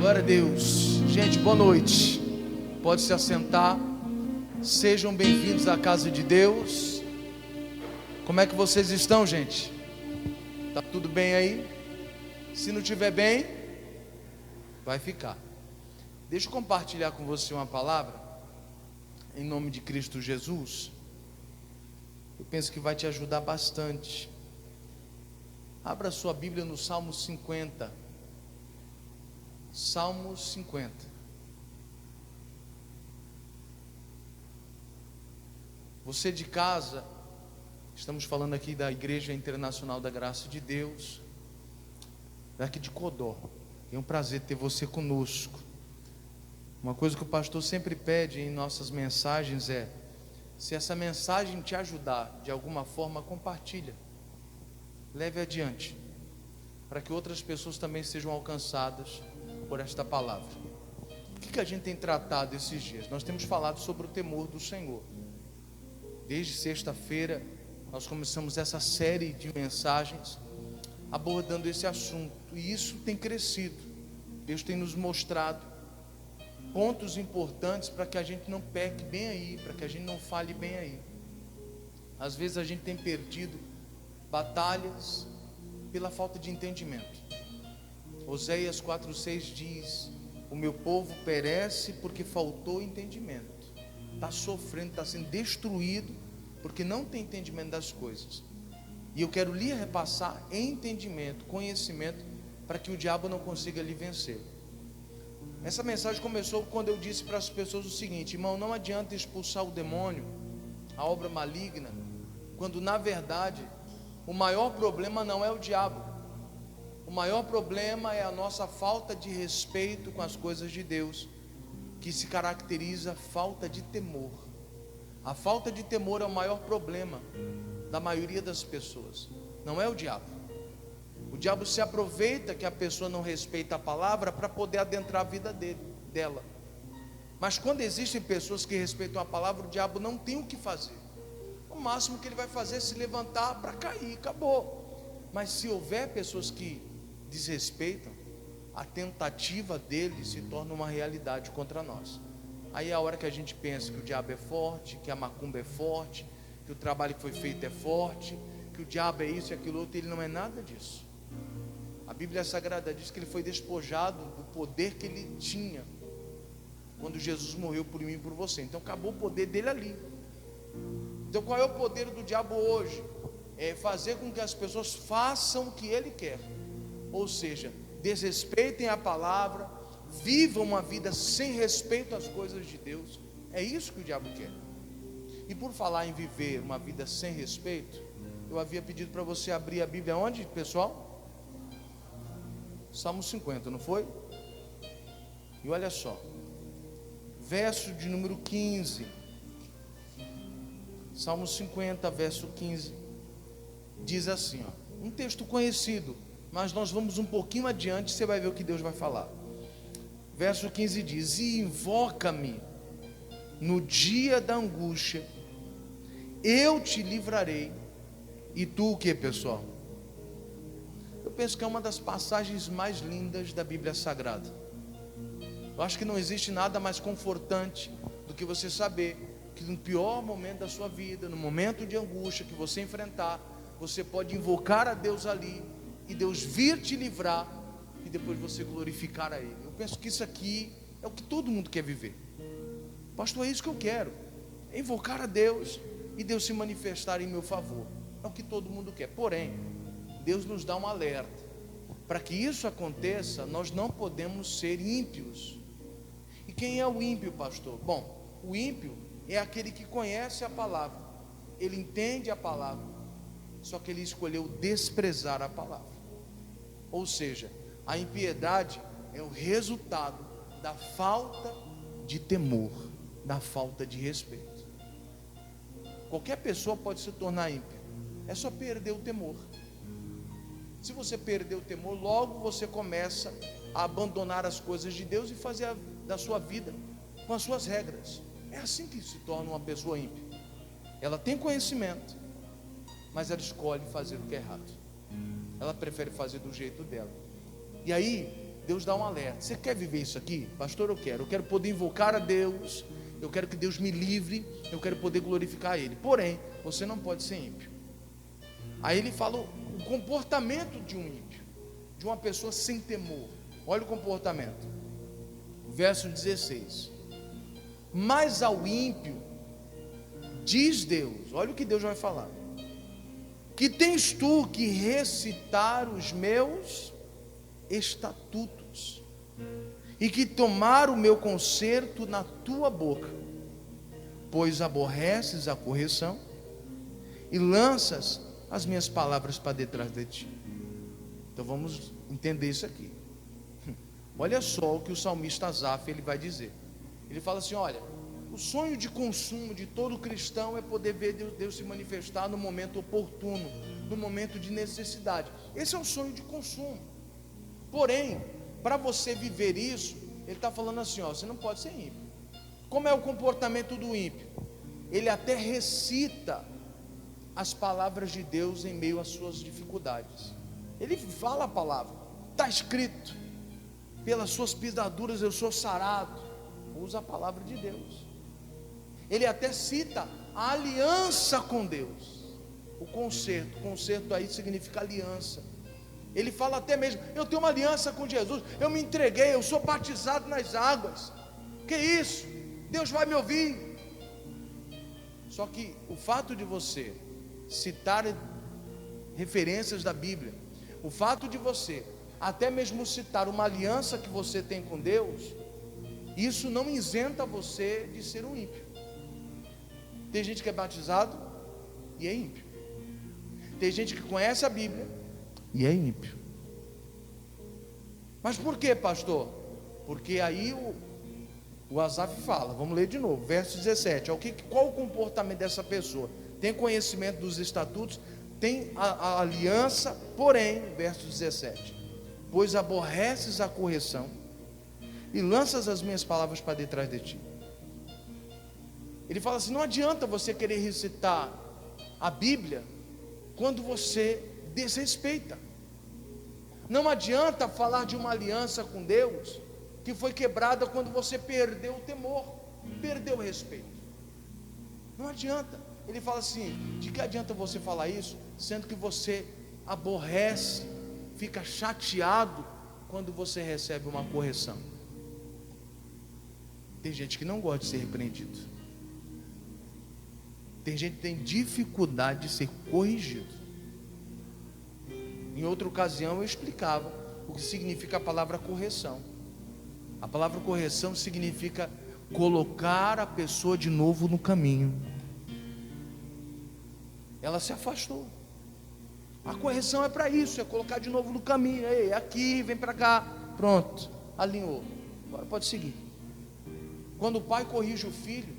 Glória a Deus. Gente, boa noite. Pode se assentar. Sejam bem-vindos à casa de Deus. Como é que vocês estão, gente? Tá tudo bem aí? Se não estiver bem, vai ficar. Deixa eu compartilhar com você uma palavra, em nome de Cristo Jesus. Eu penso que vai te ajudar bastante. Abra sua Bíblia no Salmo 50. Salmo 50. Você de casa, estamos falando aqui da Igreja Internacional da Graça de Deus, daqui de Codó. É um prazer ter você conosco. Uma coisa que o pastor sempre pede em nossas mensagens é: se essa mensagem te ajudar de alguma forma, compartilha, leve adiante, para que outras pessoas também sejam alcançadas por esta palavra. O que a gente tem tratado esses dias? Nós temos falado sobre o temor do Senhor. Desde sexta-feira nós começamos essa série de mensagens abordando esse assunto, e isso tem crescido. Deus tem nos mostrado pontos importantes para que a gente não peque bem aí, para que a gente não fale bem aí. Às vezes a gente tem perdido batalhas pela falta de entendimento. Oséias 4:6 diz: o meu povo perece porque faltou entendimento. Está sofrendo, está sendo destruído porque não tem entendimento das coisas. E eu quero lhe repassar entendimento, conhecimento, para que o diabo não consiga lhe vencer. Essa mensagem começou quando eu disse para as pessoas o seguinte: irmão, não adianta expulsar o demônio, a obra maligna, quando na verdade o maior problema não é o diabo. O maior problema é a nossa falta de respeito com as coisas de Deus, que se caracteriza falta de temor. A falta de temor é o maior problema da maioria das pessoas, não é o diabo. O diabo se aproveita que a pessoa não respeita a palavra para poder adentrar a vida dela. Mas quando existem pessoas que respeitam a palavra, o diabo não tem o que fazer. O máximo que ele vai fazer é se levantar para cair, acabou. Mas se houver pessoas que desrespeitam, a tentativa dele se torna uma realidade contra nós. Aí é a hora que a gente pensa que o diabo é forte, que a macumba é forte, que o trabalho que foi feito é forte, que o diabo é isso e aquilo outro. Ele não é nada disso. A Bíblia Sagrada diz que ele foi despojado do poder que ele tinha quando Jesus morreu por mim e por você. Então acabou o poder dele ali. Então qual é o poder do diabo hoje? É fazer com que as pessoas façam o que ele quer. Ou seja, desrespeitem a palavra, vivam uma vida sem respeito às coisas de Deus. É isso que o diabo quer. E por falar em viver uma vida sem respeito, eu havia pedido para você abrir a Bíblia onde, pessoal? Salmo 50, não foi? E olha só, verso de número 15. Salmo 50, verso 15. Diz assim, ó, um texto conhecido, mas nós vamos um pouquinho adiante, você vai ver o que Deus vai falar. Verso 15 diz: e invoca-me no dia da angústia, eu te livrarei. E tu o que, pessoal? Eu penso que é uma das passagens mais lindas da Bíblia Sagrada. Eu acho que não existe nada mais confortante do que você saber que no pior momento da sua vida, no momento de angústia que você enfrentar, você pode invocar a Deus ali, e Deus vir te livrar, e depois você glorificar a Ele. Eu penso que isso aqui é o que todo mundo quer viver. Pastor, é isso que eu quero, é invocar a Deus e Deus se manifestar em meu favor. É o que todo mundo quer. Porém, Deus nos dá um alerta: para que isso aconteça, nós não podemos ser ímpios. E quem é o ímpio, pastor? Bom, o ímpio é aquele que conhece a palavra, ele entende a palavra, só que ele escolheu desprezar a palavra. Ou seja, a impiedade é o resultado da falta de temor, da falta de respeito. Qualquer pessoa pode se tornar ímpio, é só perder o temor. Se você perder o temor, logo você começa a abandonar as coisas de Deus e fazer da sua vida com as suas regras. É assim que se torna uma pessoa ímpia. Ela tem conhecimento, mas ela escolhe fazer o que é errado. Ela prefere fazer do jeito dela. E aí Deus dá um alerta. Você quer viver isso aqui? Pastor, eu quero poder invocar a Deus, eu quero que Deus me livre, eu quero poder glorificar Ele. Porém, você não pode ser ímpio. Aí ele fala o comportamento de um ímpio, de uma pessoa sem temor. Olha o comportamento. Verso 16. Mas ao ímpio, diz Deus, olha o que Deus vai falar: que tens tu que recitar os meus estatutos, e que tomar o meu conserto na tua boca, pois aborreces a correção, e lanças as minhas palavras para detrás de ti. Então vamos entender isso aqui. Olha só o que o salmista Asaf ele vai dizer. Ele fala assim: olha, o sonho de consumo de todo cristão é poder ver Deus se manifestar no momento oportuno, no momento de necessidade. Esse é um sonho de consumo. Porém, para você viver isso, ele está falando assim: ó, você não pode ser ímpio. Como é o comportamento do ímpio? Ele até recita as palavras de Deus em meio às suas dificuldades. Ele fala a palavra, está escrito: pelas suas pisaduras eu sou sarado. Usa a palavra de Deus. Ele até cita a aliança com Deus, o conserto aí significa aliança. Ele fala até mesmo: eu tenho uma aliança com Jesus, eu me entreguei, eu sou batizado nas águas. Que isso? Deus vai me ouvir. Só que o fato de você citar referências da Bíblia, o fato de você até mesmo citar uma aliança que você tem com Deus, isso não isenta você de ser um ímpio. Tem gente que é batizado e é ímpio. Tem gente que conhece a Bíblia e é ímpio. Mas por que, pastor? Porque aí o Asaf fala, vamos ler de novo, verso 17. Qual o comportamento dessa pessoa? Tem conhecimento dos estatutos, tem a aliança, porém, verso 17: pois aborreces a correção e lanças as minhas palavras para detrás de ti. Ele fala assim: não adianta você querer recitar a Bíblia quando você desrespeita. Não adianta falar de uma aliança com Deus que foi quebrada quando você perdeu o temor, perdeu o respeito. Não adianta. Ele fala assim: de que adianta você falar isso, sendo que você aborrece, fica chateado quando você recebe uma correção? Tem gente que não gosta de ser repreendido. Tem gente que tem dificuldade de ser corrigido. Em outra ocasião eu explicava o que significa a palavra correção. A palavra correção significa colocar a pessoa de novo no caminho. Ela se afastou. A correção é para isso, é colocar de novo no caminho. Ei, aqui, vem para cá. Pronto, alinhou. Agora pode seguir. Quando o pai corrige o filho,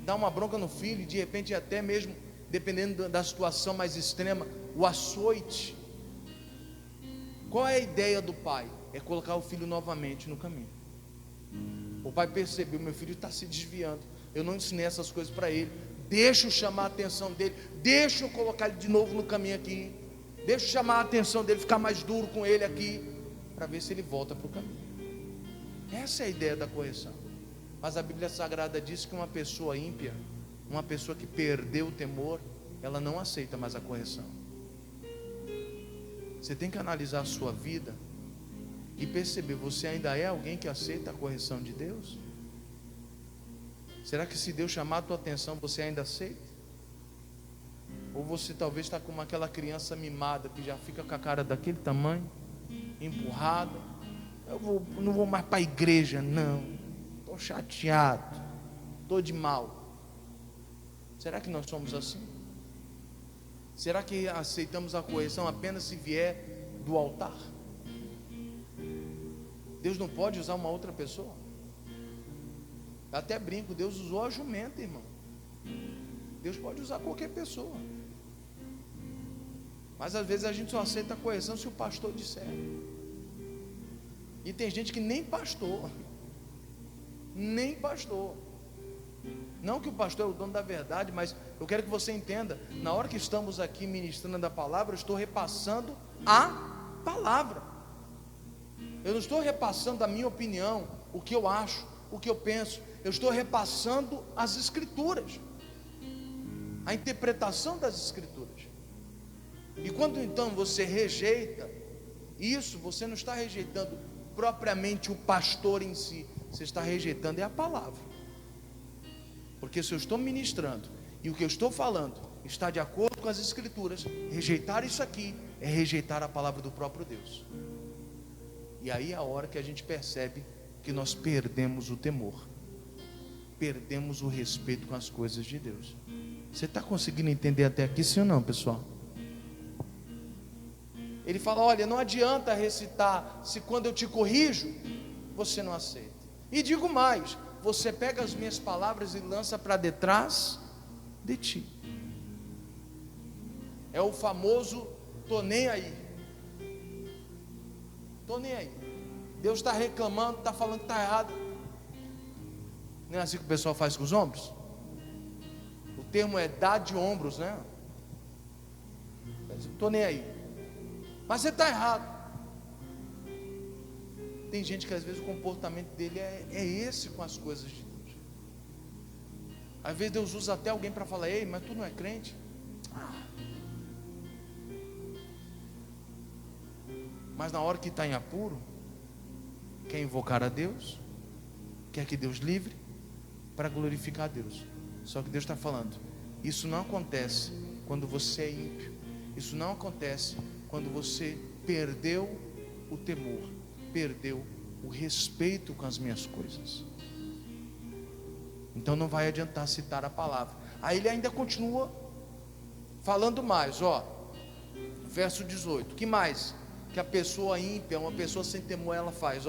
dá uma bronca no filho, e de repente até mesmo, dependendo da situação mais extrema, o açoite. Qual é a ideia do pai? É colocar o filho novamente no caminho. O pai percebeu: meu filho está se desviando, eu não ensinei essas coisas para ele, deixa eu chamar a atenção dele, deixa eu colocar ele de novo no caminho aqui, deixa eu chamar a atenção dele, ficar mais duro com ele aqui, para ver se ele volta para o caminho. Essa é a ideia da correção. Mas a Bíblia Sagrada diz que uma pessoa ímpia, uma pessoa que perdeu o temor, ela não aceita mais a correção. Você tem que analisar a sua vida e perceber: você ainda é alguém que aceita a correção de Deus? Será que se Deus chamar a tua atenção, você ainda aceita? Ou você talvez está como aquela criança mimada que já fica com a cara daquele tamanho, empurrada: não vou mais para a igreja, não, estou chateado, estou de mal. Será que nós somos assim? Será que aceitamos a correção apenas se vier do altar? Deus não pode usar uma outra pessoa? Eu até brinco: Deus usou a jumenta, irmão. Deus pode usar qualquer pessoa. Mas às vezes a gente só aceita a correção se o pastor disser. E tem gente que nem pastor. Não que o pastor é o dono da verdade, mas eu quero que você entenda: na hora que estamos aqui ministrando a palavra, eu estou repassando a palavra. Eu não estou repassando a minha opinião, o que eu acho, o que eu penso. Eu estou repassando as Escrituras, a interpretação das Escrituras. E quando então você rejeita isso, você não está rejeitando propriamente o pastor em si, você está rejeitando a palavra. Porque se eu estou ministrando e o que eu estou falando está de acordo com as Escrituras, rejeitar isso aqui é rejeitar a palavra do próprio Deus. E aí é a hora que a gente percebe que nós perdemos o temor, perdemos o respeito com as coisas de Deus. Você está conseguindo entender até aqui, sim ou não, pessoal? Ele fala: olha, não adianta recitar se quando eu te corrijo, você não aceita. E digo mais, você pega as minhas palavras e lança para detrás de ti. É o famoso tô nem aí. Tô nem aí. Deus está reclamando, está falando que está errado. Não é assim que o pessoal faz com os ombros? O termo é dar de ombros, né? Tô nem aí. Mas você está errado. Tem gente que às vezes o comportamento dele é esse com as coisas de Deus. Às vezes Deus usa até alguém para falar: ei, mas tu não é crente? Mas na hora que está em apuro, quer invocar a Deus, quer que Deus livre, para glorificar a Deus. Só que Deus está falando: isso não acontece quando você é ímpio. Isso não acontece quando você perdeu o temor, perdeu o respeito com as minhas coisas. Então não vai adiantar citar a palavra. Aí ele ainda continua falando mais, verso 18. Que mais que a pessoa ímpia, uma pessoa sem temor, ela faz?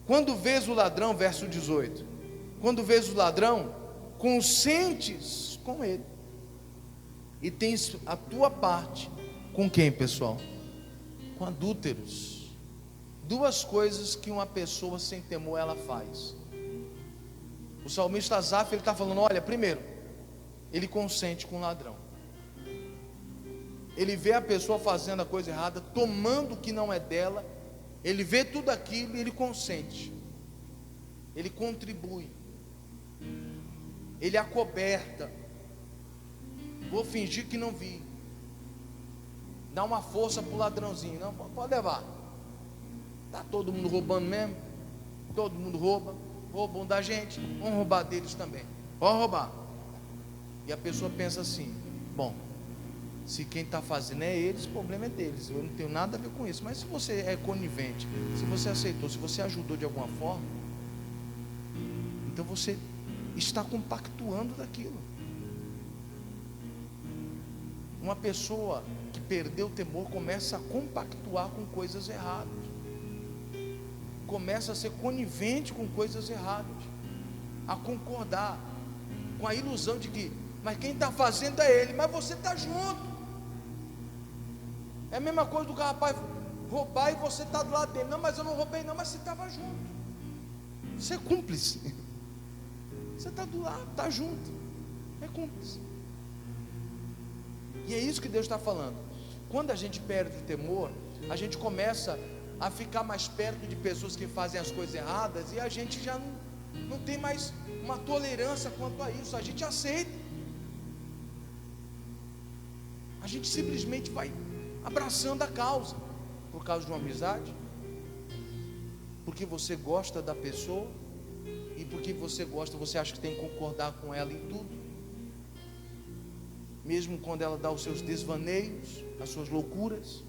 Quando vês o ladrão, verso 18, quando vês o ladrão, consentes com ele, e tens a tua parte com quem, pessoal? Com adúlteros. Duas coisas que uma pessoa sem temor ela faz. O salmista Asaf, ele está falando: olha, primeiro, ele consente com o ladrão. Ele vê a pessoa fazendo a coisa errada, tomando o que não é dela, ele vê tudo aquilo e ele consente, ele contribui, ele acoberta. Vou fingir que não vi, dá uma força para o ladrãozinho. Não, pode levar, está todo mundo roubando mesmo, todo mundo roubam da gente, vamos roubar deles também, pode roubar. E a pessoa pensa assim: bom, se quem está fazendo é eles, o problema é deles, eu não tenho nada a ver com isso. Mas se você é conivente, se você aceitou, se você ajudou de alguma forma, então você está compactuando daquilo. Uma pessoa que perdeu o temor começa a compactuar com coisas erradas, começa a ser conivente com coisas erradas, a concordar com a ilusão de que, mas quem está fazendo é ele, mas você está junto. É a mesma coisa do rapaz roubar e você está do lado dele. Não, mas eu não roubei não, mas você estava junto. Você é cúmplice. Você está do lado, está junto, é cúmplice. E é isso que Deus está falando. Quando a gente perde o temor, a gente começa a ficar mais perto de pessoas que fazem as coisas erradas, e a gente já não tem mais uma tolerância quanto a isso. A gente aceita, a gente simplesmente vai abraçando a causa, por causa de uma amizade, porque você gosta da pessoa, e porque você gosta, você acha que tem que concordar com ela em tudo, mesmo quando ela dá os seus desvaneios, as suas loucuras,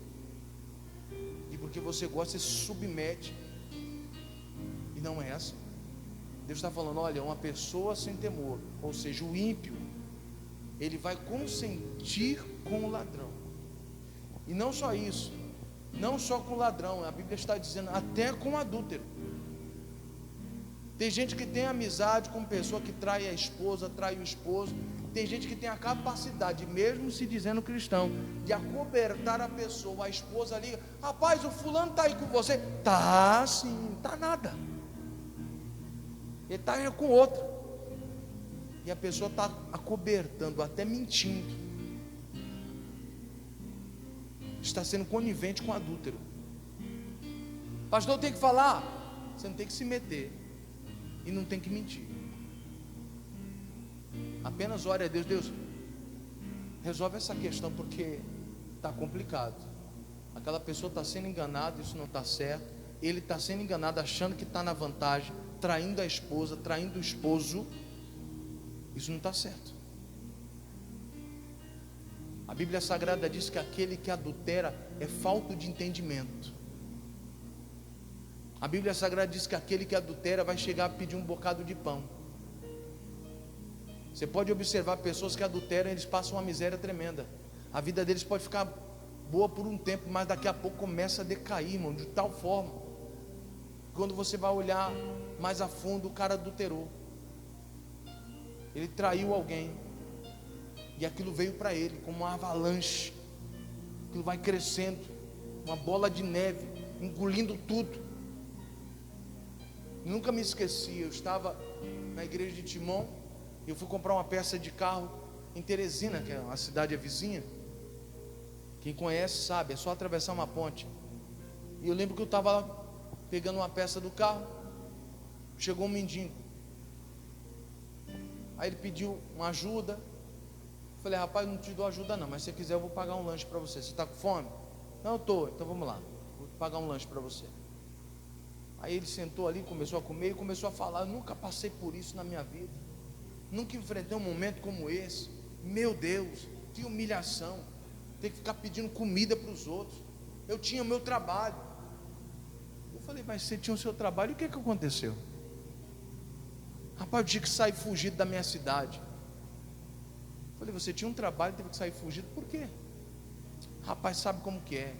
e porque você gosta, você se submete. E não é assim. Deus está falando: olha, uma pessoa sem temor, ou seja, o ímpio, ele vai consentir com o ladrão. E não só isso, não só com o ladrão, a Bíblia está dizendo até com o adúltero. Tem gente que tem amizade com pessoa que trai a esposa, trai o esposo. Tem gente que tem a capacidade, mesmo se dizendo cristão, de acobertar a pessoa. A esposa liga: rapaz, o fulano está aí com você. Tá sim, tá nada, ele está com outra. E a pessoa está acobertando, até mentindo, está sendo conivente com o adúltero. Pastor, tem que falar. Você não tem que se meter e não tem que mentir. Apenas ore a Deus. Deus, resolve essa questão, porque está complicado. Aquela pessoa está sendo enganada, isso não está certo. Ele está sendo enganado, achando que está na vantagem, traindo a esposa, traindo o esposo. Isso não está certo. A Bíblia Sagrada diz que aquele que adultera é falto de entendimento. A Bíblia Sagrada diz que aquele que adultera vai chegar a pedir um bocado de pão. Você pode observar pessoas que adulteram, eles passam uma miséria tremenda. A vida deles pode ficar boa por um tempo, mas daqui a pouco começa a decair, irmão, de tal forma. Quando você vai olhar mais a fundo, o cara adulterou. Ele traiu alguém. E aquilo veio para ele como uma avalanche. Aquilo vai crescendo, uma bola de neve, engolindo tudo. Nunca me esqueci, eu estava na igreja de Timon. Eu fui comprar uma peça de carro em Teresina, que é uma cidade vizinha. Quem conhece sabe, é só atravessar uma ponte. E eu lembro que eu estava lá pegando uma peça do carro. Chegou um mendigo. Aí ele pediu uma ajuda. Eu falei, rapaz, não te dou ajuda não, mas se você quiser eu vou pagar um lanche para você. Você está com fome? Não, eu estou, então vamos lá, vou pagar um lanche para você. Aí ele sentou ali, começou a comer e começou a falar. Eu nunca passei por isso na minha vida. Nunca enfrentei um momento como esse. Meu Deus, que humilhação. Ter que ficar pedindo comida para os outros. Eu tinha o meu trabalho. Eu falei, mas você tinha o seu trabalho, e o que aconteceu? Rapaz, eu tinha que sair fugido da minha cidade. Eu falei, você tinha um trabalho e teve que sair fugido, por quê? Rapaz, sabe como que é?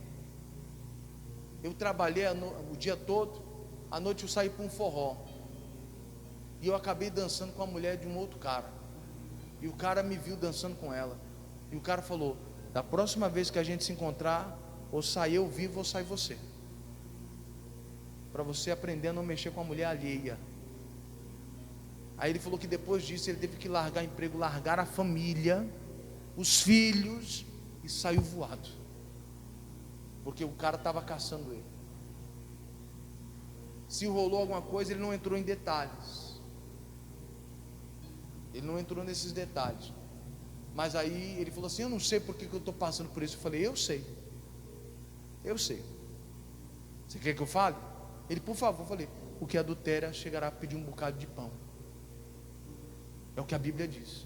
Eu trabalhei o dia todo, à noite eu saí para um forró. E eu acabei dançando com a mulher de um outro cara. E o cara me viu dançando com ela. E o cara falou, da próxima vez que a gente se encontrar, ou sair eu vivo ou sai você. Para você aprender a não mexer com a mulher alheia. Aí ele falou que depois disso ele teve que largar emprego, largar a família, os filhos, e saiu voado. Porque o cara estava caçando ele. Se rolou alguma coisa, ele não entrou em detalhes. Ele não entrou nesses detalhes. Mas aí ele falou assim, eu não sei porque que eu estou passando por isso. Eu falei, eu sei. Eu sei. Você quer que eu fale? Ele, por favor. Eu falei, o que adultera chegará a pedir um bocado de pão. É o que a Bíblia diz.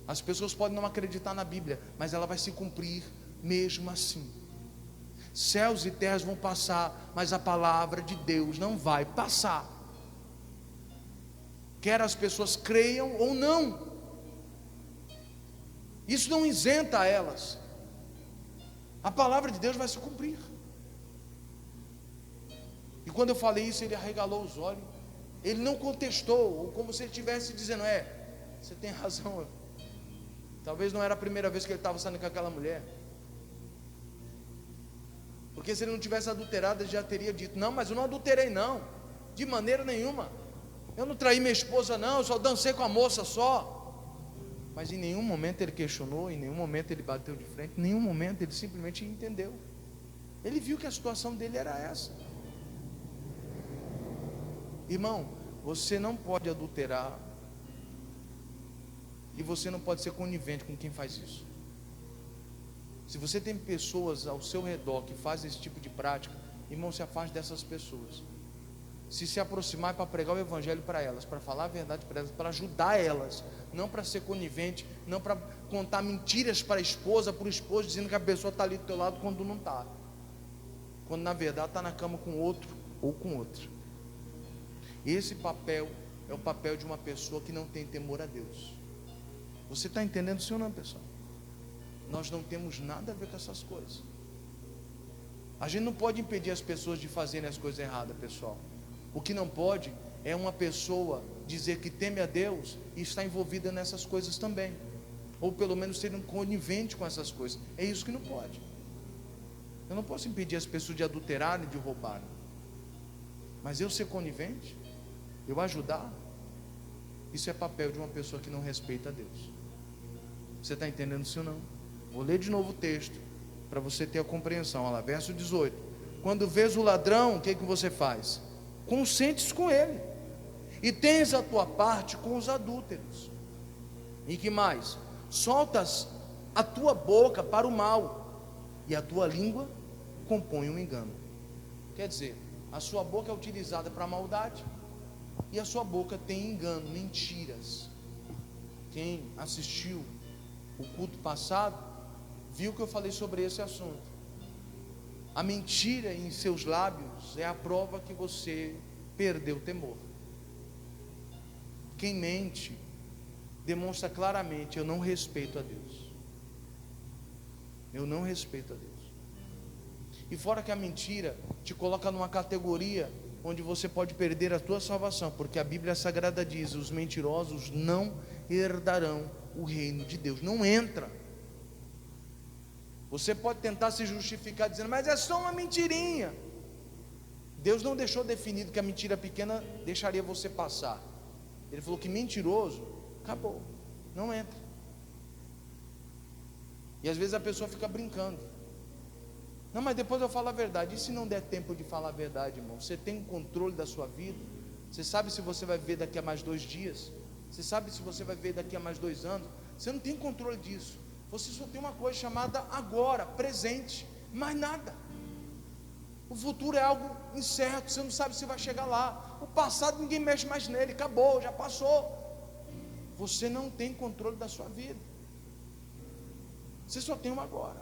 As pessoas podem não acreditar na Bíblia, mas ela vai se cumprir mesmo assim. Céus e terras vão passar, mas a palavra de Deus não vai passar. Quer as pessoas creiam ou não. Isso não isenta elas. A palavra de Deus vai se cumprir. E quando eu falei isso, ele arregalou os olhos. Ele não contestou, ou como se ele estivesse dizendo, você tem razão. Talvez não era a primeira vez que ele estava saindo com aquela mulher. Porque se ele não tivesse adulterado, ele já teria dito, não, mas eu não adulterei não, de maneira nenhuma. Eu não traí minha esposa não, eu só dancei com a moça só. Mas em nenhum momento ele questionou, em nenhum momento ele bateu de frente, em nenhum momento ele simplesmente entendeu. Ele viu que a situação dele era essa. Irmão, você não pode adulterar, e você não pode ser conivente com quem faz isso. Se você tem pessoas ao seu redor que fazem esse tipo de prática, irmão, se afaste dessas pessoas. Se aproximar é para pregar o evangelho para elas, para falar a verdade para elas, para ajudar elas, não para ser conivente, não para contar mentiras para a esposa, para o esposo, dizendo que a pessoa está ali do teu lado quando não está, quando na verdade está na cama com outro ou com outra. Esse papel é o papel de uma pessoa que não tem temor a Deus. Você está entendendo sim ou não, pessoal? Nós não temos nada a ver com essas coisas. A gente não pode impedir as pessoas de fazerem as coisas erradas, pessoal. O que não pode é uma pessoa dizer que teme a Deus e está envolvida nessas coisas também, ou pelo menos ser um conivente com essas coisas. É isso que não pode. Eu não posso impedir as pessoas de adulterarem, de roubarem, mas eu ser conivente, eu ajudar, isso é papel de uma pessoa que não respeita a Deus. Você está entendendo sim ou não? Vou ler de novo o texto para você ter a compreensão. Olha lá, verso 18: Quando vês o ladrão, o que você faz? Consentes com ele, e tens a tua parte com os adúlteros. E que mais? Soltas a tua boca para o mal, e a tua língua compõe um engano. Quer dizer, a sua boca é utilizada para a maldade, e a sua boca tem engano, mentiras. Quem assistiu o culto passado, viu que eu falei sobre esse assunto. A mentira em seus lábios é a prova que você perdeu o temor. Quem mente demonstra claramente: eu não respeito a Deus. Eu não respeito a Deus. E fora que a mentira te coloca numa categoria onde você pode perder a tua salvação, porque a Bíblia Sagrada diz: os mentirosos não herdarão o reino de Deus. Não entra. Você pode tentar se justificar dizendo: mas é só uma mentirinha. Deus não deixou definido que a mentira pequena deixaria você passar. Ele falou que mentiroso, acabou, não entra. E às vezes a pessoa fica brincando: não, mas depois eu falo a verdade. E se não der tempo de falar a verdade, irmão? Você tem um controle da sua vida? Você sabe se você vai viver daqui a mais 2 dias? Você sabe se você vai viver daqui a mais 2 anos? Você não tem controle disso. Você só tem uma coisa chamada agora, presente, mais nada. O futuro é algo incerto, você não sabe se vai chegar lá. O passado ninguém mexe mais nele, acabou, já passou. Você não tem controle da sua vida. Você só tem uma agora.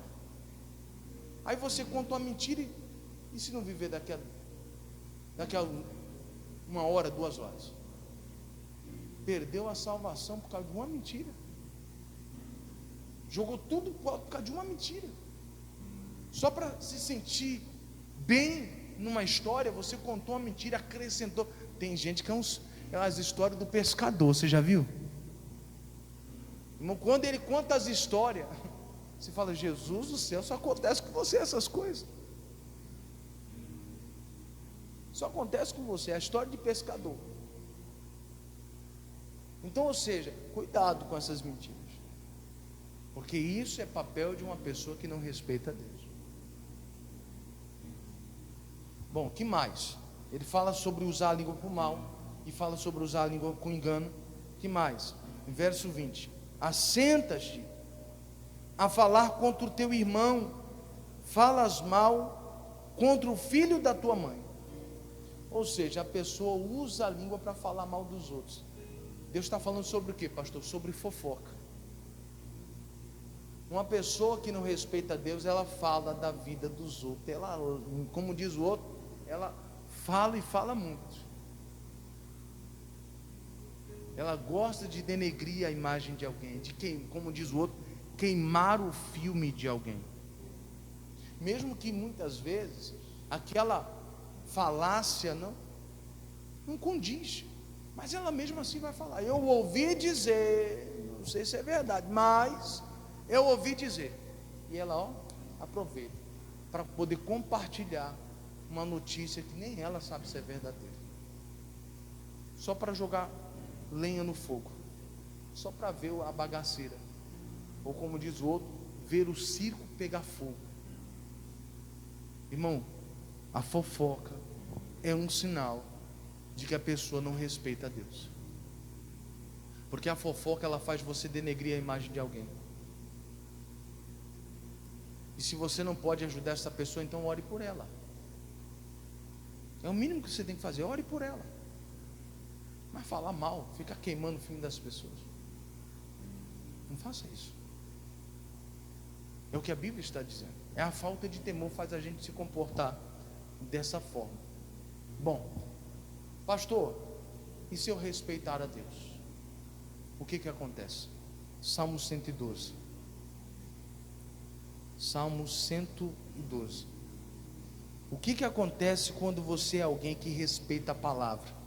Aí você conta uma mentira, e se não viver daqui a 1 hora, 2 horas? Perdeu a salvação por causa de uma mentira. Jogou tudo por causa de uma mentira. Só para se sentir bem numa história, você contou uma mentira, acrescentou. Tem gente que é as histórias do pescador, você já viu? Irmão, quando ele conta as histórias, você fala: Jesus do céu, só acontece com você essas coisas. Só acontece com você, é a história de pescador. Então, ou seja, cuidado com essas mentiras, porque isso é papel de uma pessoa que não respeita a Deus. Bom, que mais? Ele fala sobre usar a língua para o mal, e fala sobre usar a língua com engano. Que mais? Em verso 20: assentas-te a falar contra o teu irmão, falas mal contra o filho da tua mãe. Ou seja, a pessoa usa a língua para falar mal dos outros. Deus está falando sobre o que, pastor? Sobre fofoca. Uma pessoa que não respeita a Deus, ela fala da vida dos outros. Ela, como diz o outro, ela fala e fala muito. Ela gosta de denegrir a imagem de alguém, como diz o outro, queimar o filme de alguém. Mesmo que muitas vezes aquela falácia não condiz, mas ela mesmo assim vai falar: eu ouvi dizer, não sei se é verdade, mas eu ouvi dizer. E ela aproveita para poder compartilhar uma notícia que nem ela sabe se é verdadeira, só para jogar lenha no fogo, só para ver a bagaceira, ou como diz o outro, ver o circo pegar fogo. Irmão, a fofoca é um sinal de que a pessoa não respeita a Deus, porque a fofoca, ela faz você denegrir a imagem de alguém. E se você não pode ajudar essa pessoa, então ore por ela. É o mínimo que você tem que fazer, ore por ela. Mas falar mal, ficar queimando o filme das pessoas, não faça isso. É o que a Bíblia está dizendo. É a falta de temor faz a gente se comportar dessa forma. Bom, pastor, e se eu respeitar a Deus? O que acontece? Salmo 112. Salmo 112. O que acontece quando você é alguém que respeita a palavra?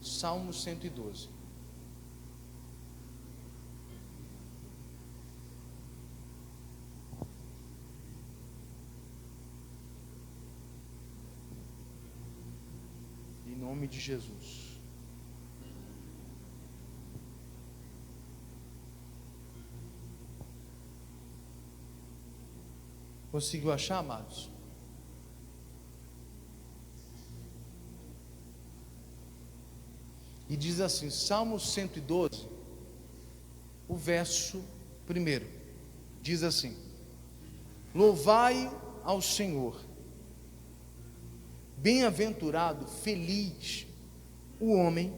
Salmo 112. Em nome de Jesus. Conseguiu achar, amados? E diz assim, Salmo 112, o verso 1, diz assim: louvai ao Senhor, bem-aventurado, feliz o homem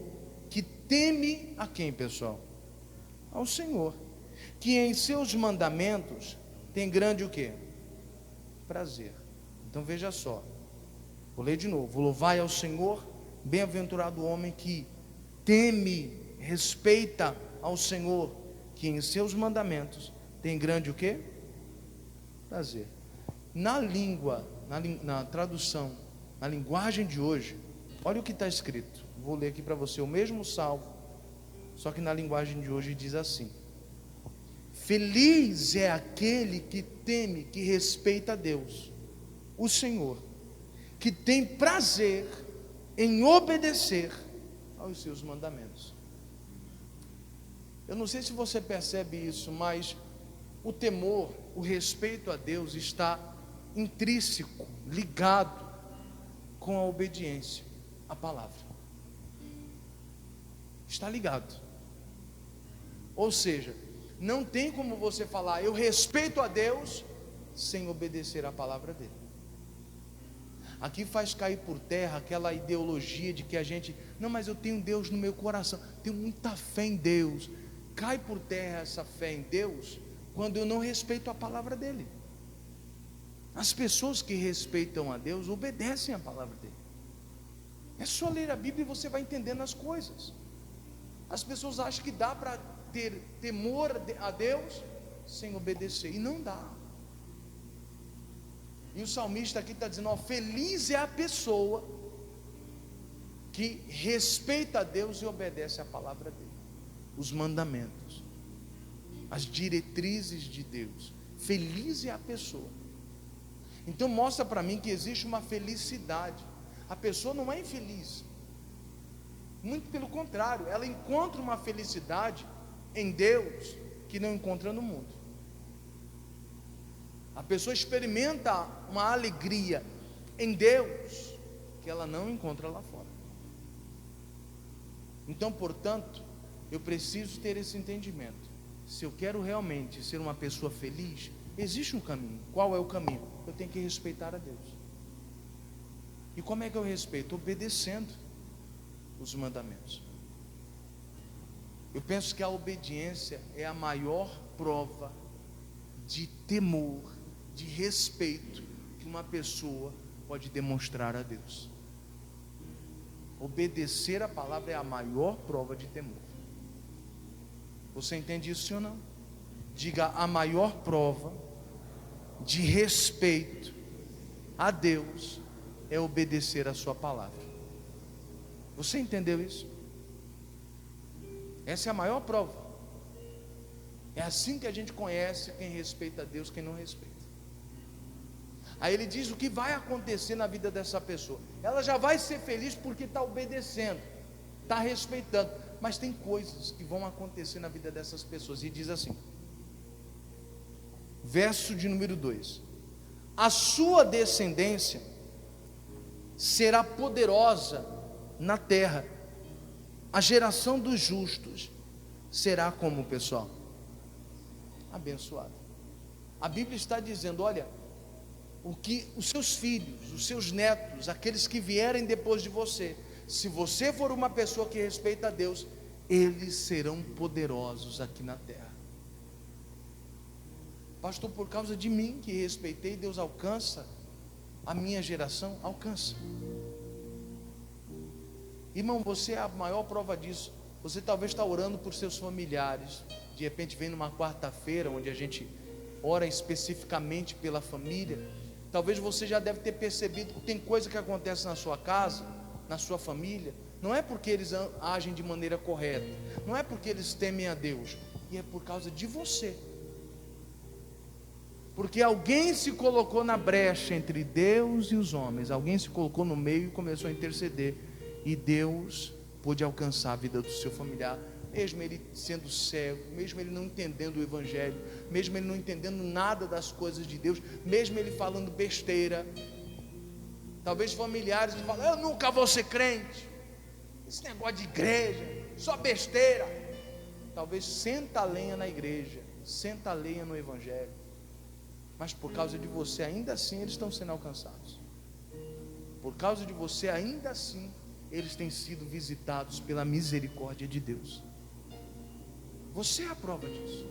que teme a quem, pessoal? Ao Senhor, que em seus mandamentos tem grande o quê? Prazer. Então veja só, vou ler de novo: louvai ao Senhor, bem-aventurado o homem que teme, respeita ao Senhor, que em seus mandamentos tem grande o quê? Prazer. Na língua, na tradução, na linguagem de hoje, olha o que está escrito. Vou ler aqui para você o mesmo salmo, só que na linguagem de hoje diz assim: feliz é aquele que teme, que respeita a Deus, o Senhor, que tem prazer em obedecer aos seus mandamentos. Eu não sei se você percebe isso, mas o temor, o respeito a Deus está intrínseco, ligado com a obediência à palavra. Está ligado. Ou seja, não tem como você falar eu respeito a Deus sem obedecer à palavra dele. Aqui faz cair por terra aquela ideologia de que a gente, não, mas eu tenho Deus no meu coração, tenho muita fé em Deus. Cai por terra essa fé em Deus quando eu não respeito a palavra dele. As pessoas que respeitam a Deus obedecem a palavra dele. É só ler a Bíblia e você vai entendendo as coisas. As pessoas acham que dá para ter temor a Deus sem obedecer, e não dá. E o salmista aqui está dizendo, ó, feliz é a pessoa que respeita a Deus e obedece a palavra dele, os mandamentos, as diretrizes de Deus. Feliz é a pessoa. Então mostra para mim que existe uma felicidade. A pessoa não é infeliz, muito pelo contrário, ela encontra uma felicidade em Deus que não encontra no mundo. A pessoa experimenta uma alegria em Deus que ela não encontra lá fora. Então, portanto, eu preciso ter esse entendimento. Se eu quero realmente ser uma pessoa feliz, existe um caminho. Qual é o caminho? Eu tenho que respeitar a Deus. E como é que eu respeito? Obedecendo os mandamentos. Eu penso que a obediência é a maior prova de temor, de respeito que uma pessoa pode demonstrar a Deus. Obedecer a palavra é a maior prova de temor. Você entende isso, sim ou não? Diga: a maior prova de respeito a Deus é obedecer a sua palavra. Você entendeu isso? Essa é a maior prova. É assim que a gente conhece quem respeita a Deus, quem não respeita. Aí ele diz o que vai acontecer na vida dessa pessoa. Ela já vai ser feliz porque está obedecendo, está respeitando. Mas tem coisas que vão acontecer na vida dessas pessoas. E diz assim, verso de número 2: a sua descendência será poderosa na terra. A geração dos justos será como, pessoal? Abençoada. A Bíblia está dizendo, olha, o que os seus filhos, os seus netos, aqueles que vierem depois de você, se você for uma pessoa que respeita a Deus, eles serão poderosos aqui na terra. Pastor, por causa de mim que respeitei, Deus alcança a minha geração? Alcança. Irmão, você é a maior prova disso. Você talvez está orando por seus familiares, de repente vem numa quarta-feira, onde a gente ora especificamente pela família. Talvez você já deve ter percebido que tem coisa que acontece na sua casa, na sua família, não é porque eles agem de maneira correta, não é porque eles temem a Deus, e é por causa de você, porque alguém se colocou na brecha entre Deus e os homens, alguém se colocou no meio e começou a interceder, e Deus pôde alcançar a vida do seu familiar, mesmo ele sendo cego, mesmo ele não entendendo o Evangelho, mesmo ele não entendendo nada das coisas de Deus, mesmo ele falando besteira. Talvez familiares que falam: eu nunca vou ser crente, esse negócio de igreja, só besteira. Talvez senta a lenha na igreja, senta a lenha no evangelho, mas por causa de você, ainda assim eles estão sendo alcançados. Por causa de você, ainda assim eles têm sido visitados pela misericórdia de Deus. Você é a prova disso.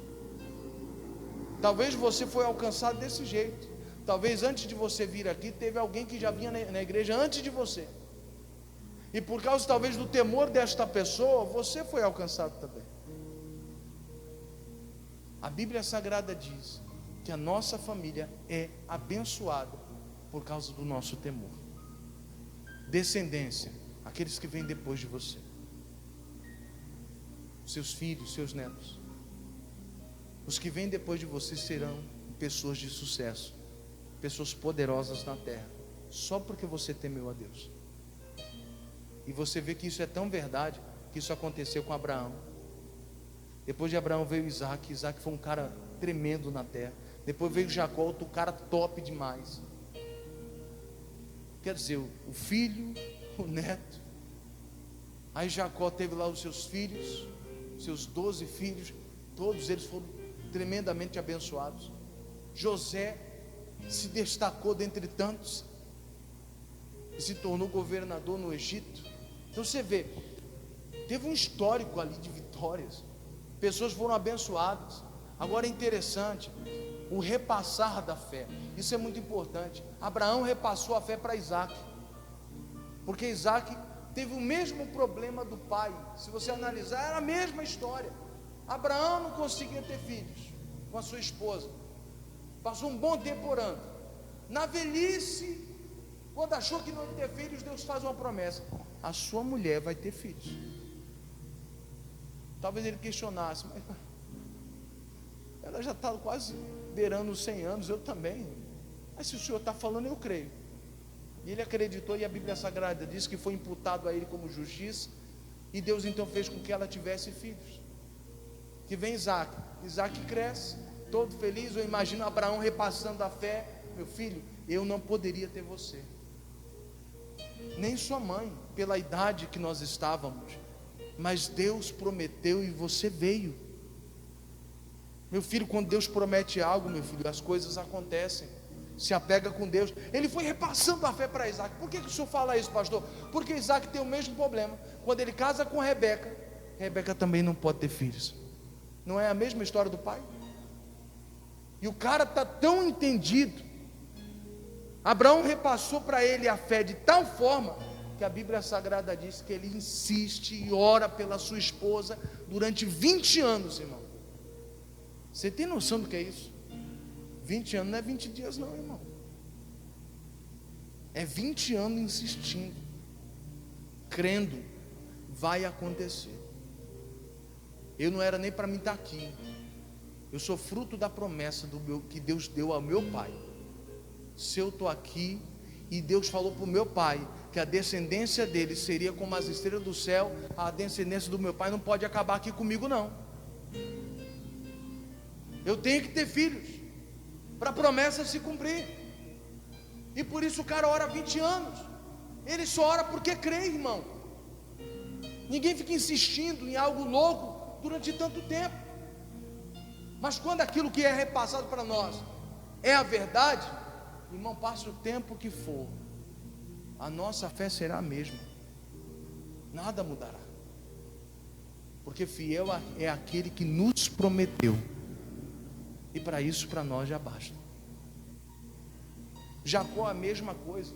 Talvez você foi alcançado desse jeito. Talvez antes de você vir aqui, teve alguém que já vinha na igreja antes de você, e por causa talvez do temor desta pessoa, você foi alcançado também. A Bíblia Sagrada diz que a nossa família é abençoada por causa do nosso temor. Descendência, aqueles que vêm depois de você, seus filhos, seus netos, os que vêm depois de você serão pessoas de sucesso, pessoas poderosas na terra, só porque você temeu a Deus. E você vê que isso é tão verdade, que isso aconteceu com Abraão. Depois de Abraão veio Isaac. Isaac foi um cara tremendo na terra. Depois veio Jacó, outro cara top demais. Quer dizer, o filho, o neto. Aí Jacó teve lá os seus filhos, seus 12 filhos, todos eles foram tremendamente abençoados. José se destacou dentre tantos e se tornou governador no Egito. Então você vê, teve um histórico ali de vitórias, pessoas foram abençoadas. Agora é interessante o repassar da fé, isso é muito importante. Abraão repassou a fé para Isaac, porque Isaac teve o mesmo problema do pai. Se você analisar, era a mesma história. Abraão não conseguia ter filhos com a sua esposa, passou um bom tempo orando. Na velhice, quando achou que não ia ter filhos, Deus faz uma promessa: a sua mulher vai ter filhos. Talvez ele questionasse: mas ela já está quase beirando os 100 anos, eu também. Mas se o Senhor está falando, eu creio. E ele acreditou, e a Bíblia Sagrada diz que foi imputado a ele como justiça, e Deus então fez com que ela tivesse filhos. Que vem Isaac. Isaac cresce, todo feliz. Eu imagino Abraão repassando a fé: meu filho, eu não poderia ter você, nem sua mãe, pela idade que nós estávamos, mas Deus prometeu e você veio. Meu filho, quando Deus promete algo, meu filho, as coisas acontecem. Se apega com Deus. Ele foi repassando a fé para Isaac. Por que o senhor fala isso, pastor? Porque Isaac tem o mesmo problema. Quando ele casa com Rebeca, Rebeca também não pode ter filhos. Não é a mesma história do pai? E o cara está tão entendido. Abraão repassou para ele a fé de tal forma que a Bíblia Sagrada diz que ele insiste e ora pela sua esposa durante 20 anos, irmão. Você tem noção do que é isso? 20 anos não é 20 dias não, irmão. É 20 anos insistindo, crendo, vai acontecer. Eu não era nem para mim estar aqui. Eu sou fruto da promessa que Deus deu ao meu pai. Se eu estou aqui, e Deus falou para o meu pai que a descendência dele seria como as estrelas do céu, a descendência do meu pai não pode acabar aqui comigo não. Eu tenho que ter filhos para a promessa se cumprir. E por isso o cara ora 20 anos. Ele só ora porque crê, irmão. Ninguém fica insistindo em algo louco durante tanto tempo. Mas quando aquilo que é repassado para nós é a verdade, irmão, passe o tempo que for, a nossa fé será a mesma. Nada mudará. Porque fiel é aquele que nos prometeu. E para isso, para nós já basta. Jacó a mesma coisa,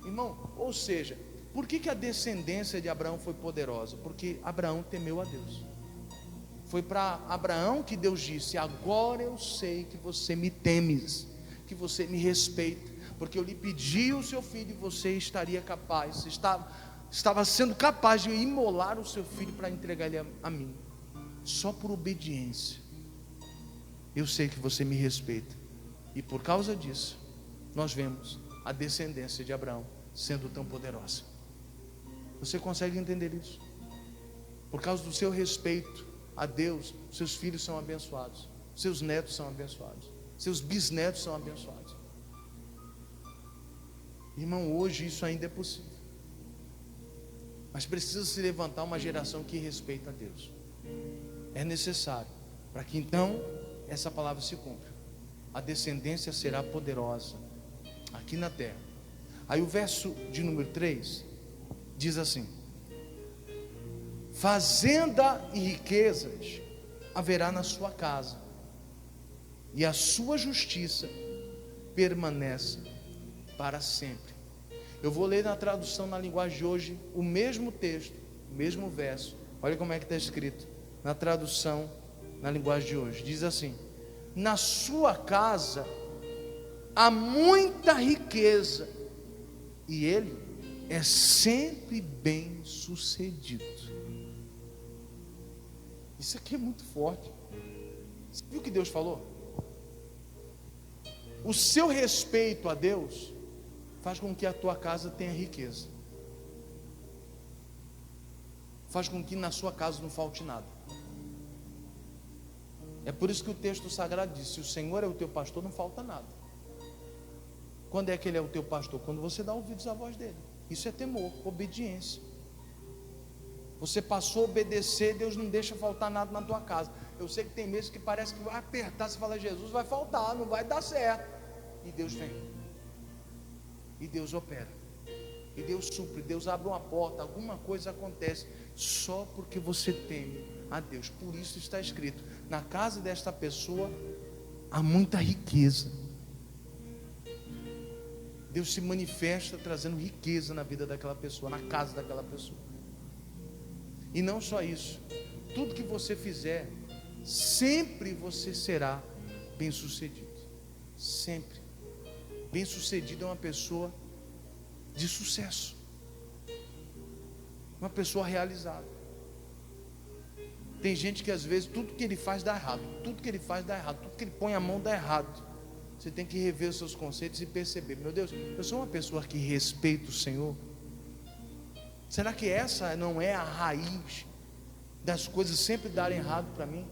irmão. Ou seja, por que a descendência de Abraão foi poderosa? Porque Abraão temeu a Deus. Foi para Abraão que Deus disse: agora eu sei que você me temes, que você me respeita, porque eu lhe pedi o seu filho e você estaria capaz, estava sendo capaz de imolar o seu filho para entregar ele a mim, só por obediência. Eu sei que você me respeita, e por causa disso nós vemos a descendência de Abraão sendo tão poderosa. Você consegue entender isso? Por causa do seu respeito a Deus, seus filhos são abençoados. seus netos são abençoados, seus bisnetos são abençoados. Irmão, hoje isso ainda é possível, mas precisa se levantar uma geração que respeita a Deus. É necessário, para que então essa palavra se cumpra. A descendência será poderosa aqui na terra. Aí o verso de número 3 diz assim: fazenda e riquezas haverá na sua casa, e a sua justiça permanece para sempre. Eu vou ler na tradução, na linguagem de hoje, o mesmo texto, o mesmo verso. Olha como é que está escrito na tradução, na linguagem de hoje. Diz assim: na sua casa há muita riqueza, e ele é sempre bem sucedido. Isso aqui é muito forte. Você viu o que Deus falou? O seu respeito a Deus faz com que a tua casa tenha riqueza, faz com que na sua casa não falte nada. É por isso que o texto sagrado diz: se o Senhor é o teu pastor, não falta nada. Quando é que Ele é o teu pastor? Quando você dá ouvidos à voz dEle. Isso é temor, obediência. Você passou a obedecer, Deus não deixa faltar nada na tua casa. Eu sei que tem meses que parece que vai apertar, você fala: Jesus, vai faltar, não vai dar certo. E Deus vem, e Deus opera, e Deus supre, Deus abre uma porta, alguma coisa acontece, só porque você teme a Deus. Por isso está escrito: na casa desta pessoa há muita riqueza. Deus se manifesta trazendo riqueza na vida daquela pessoa, na casa daquela pessoa. E não só isso, tudo que você fizer, sempre você será bem sucedido. Sempre. Bem sucedido é uma pessoa de sucesso, uma pessoa realizada. Tem gente que às vezes tudo que ele faz dá errado, tudo que ele faz dá errado, tudo que ele põe a mão dá errado. Você tem que rever os seus conceitos e perceber: meu Deus, eu sou uma pessoa que respeita o Senhor? Será que essa não é a raiz das coisas sempre darem errado para mim?